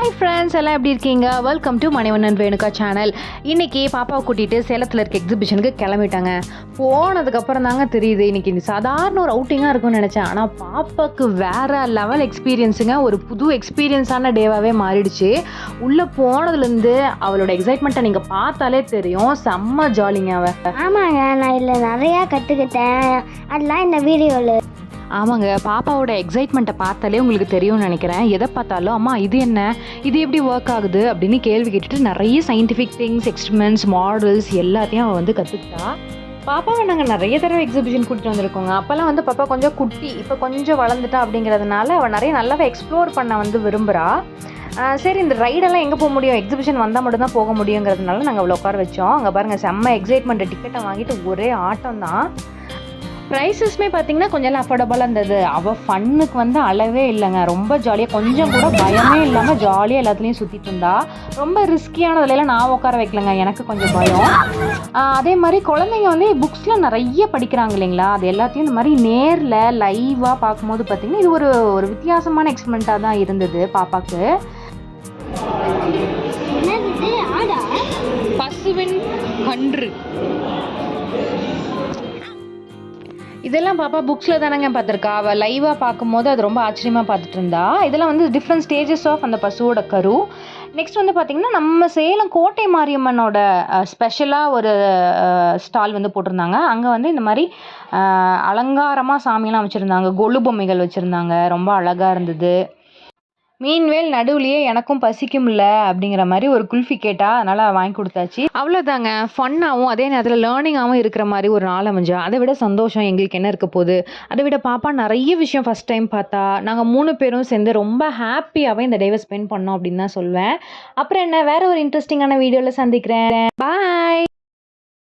Hi friends, எல்லாம் எப்படி இருக்கீங்க? Welcome to Manivannan Renuka channel. இன்றைக்கி பாப்பாவை கூட்டிகிட்டு சேலத்தில் இருக்க எக்ஸிபிஷனுக்கு கிளம்பிட்டாங்க. போனதுக்கப்புறம் தாங்க தெரியுது இன்றைக்கி சாதாரண ஒரு அவுட்டிங்காக இருக்கும்னு நினச்சேன். ஆனால் பாப்பாவுக்கு வேறு லெவல் எக்ஸ்பீரியன்ஸுங்க. ஒரு புது எக்ஸ்பீரியன்ஸான டேவாகவே மாறிடுச்சு. உள்ளே போனதுலேருந்து அவளோட எக்ஸைட்மெண்ட்டை நீங்கள் பார்த்தாலே தெரியும். செம்ம ஜாலிங்க அவள். ஆமாங்க, நான் இதில் நிறையா கற்றுக்கிட்டேன். அதெல்லாம் இந்த வீடியோவில். ஆமாங்க, பாப்பாவோட எக்ஸைட்மெண்ட்டை பார்த்தாலே உங்களுக்கு தெரியும்னு நினைக்கிறேன். எதை பார்த்தாலும் அம்மா இது என்ன, இது எப்படி ஒர்க் ஆகுது அப்படின்னு கேள்வி கேட்டுட்டு நிறைய சயின்டிஃபிக் திங்ஸ், எக்ஸ்பெரிமெண்ட்ஸ், மாடல்ஸ் எல்லாத்தையும் அவள் வந்து கற்றுக்கிட்டா. பாப்பாவை நாங்கள் நிறைய தடவை எக்ஸிபிஷன் கூட்டிகிட்டு வந்திருக்கோங்க. அப்போல்லாம் வந்து பாப்பா கொஞ்சம் குட்டி, இப்போ கொஞ்சம் வளர்ந்துட்டா அப்படிங்கிறதுனால அவள் நிறைய நல்லாவே எக்ஸ்ப்ளோர் பண்ண வந்து விரும்புகிறா. சரி, இந்த ரைடெல்லாம் எங்கே போக முடியும், எக்ஸிபிஷன் வந்தால் மட்டும்தான் போக முடியுங்கிறதுனால நாங்கள் அவ்வளோ உட்கார வச்சோம். அங்கே பாருங்கள், செம்ம எக்ஸைட்மெண்ட்டு. டிக்கெட்டை வாங்கிட்டு ஒரே ஆட்டம் தான். ப்ரைஸஸ்மே பார்த்திங்கன்னா கொஞ்சம் அஃபோர்டபுளாக இருந்தது. அவள் ஃபன்னுக்கு வந்து அளவே இல்லைங்க. ரொம்ப ஜாலியாக, கொஞ்சம் கூட பயமே இல்லாமல் ஜாலியாக எல்லாத்துலேயும் சுற்றிட்டு இருந்தா. ரொம்ப ரிஸ்கியானதுலாம் நான் உட்கார வைக்கலங்க, எனக்கு கொஞ்சம் பயம். அதே மாதிரி குழந்தைங்க வந்து புக்ஸில் நிறைய படிக்கிறாங்க இல்லைங்களா, அது எல்லாத்தையும் இந்த மாதிரி நேரில் லைவாக பார்க்கும்போது பார்த்திங்கன்னா இது ஒரு வித்தியாசமான எக்ஸ்பெரிமெண்ட்டாக தான் இருந்தது பாப்பாவுக்கு. பசுவின் கன்று இதெல்லாம் பாப்பா புக்ஸில் தானேங்க பார்த்துருக்கா. அவள் லைவாக பார்க்கும்போது அது ரொம்ப ஆச்சரியமாக பார்த்துட்டு இருந்தா. இதெல்லாம் வந்து டிஃப்ரெண்ட் ஸ்டேஜஸ் ஆஃப் அந்த பசுவோட கரு. நெக்ஸ்ட் வந்து பார்த்திங்கன்னா நம்ம சேலம் கோட்டை மாரியம்மனோட ஸ்பெஷலாக ஒரு ஸ்டால் வந்து போட்டிருந்தாங்க. அங்கே வந்து இந்த மாதிரி அலங்காரமாக சாமியெல்லாம் வச்சுருந்தாங்க, கொலு பொம்மைகள் வச்சுருந்தாங்க, ரொம்ப அழகாக இருந்தது. மீன்வேல் நடுவுலையே எனக்கும் பசிக்கும்ல அப்படிங்கிற மாதிரி ஒரு குல்ஃபி கேட்டா, அதனால் வாங்கி கொடுத்தாச்சு. அவ்வளோதாங்க, ஃபன்னாகவும் அதே நேரத்தில் லேர்னிங்காகவும் இருக்கிற மாதிரி ஒரு நாள் அமைஞ்சா. அதை விட சந்தோஷம் எங்களுக்கு என்ன இருக்க போகுது. அதை விட பாப்பா நிறைய விஷயம் ஃபஸ்ட் டைம் பார்த்தா. நாங்கள் 3 பேரும் சேர்ந்து ரொம்ப ஹாப்பியாகவே இந்த டேவை ஸ்பெண்ட் பண்ணோம் அப்படின்னு தான் சொல்வேன். அப்புறம் என்ன, வேறு ஒரு இன்ட்ரெஸ்டிங்கான வீடியோவில் சந்திக்கிறேன். பாய்.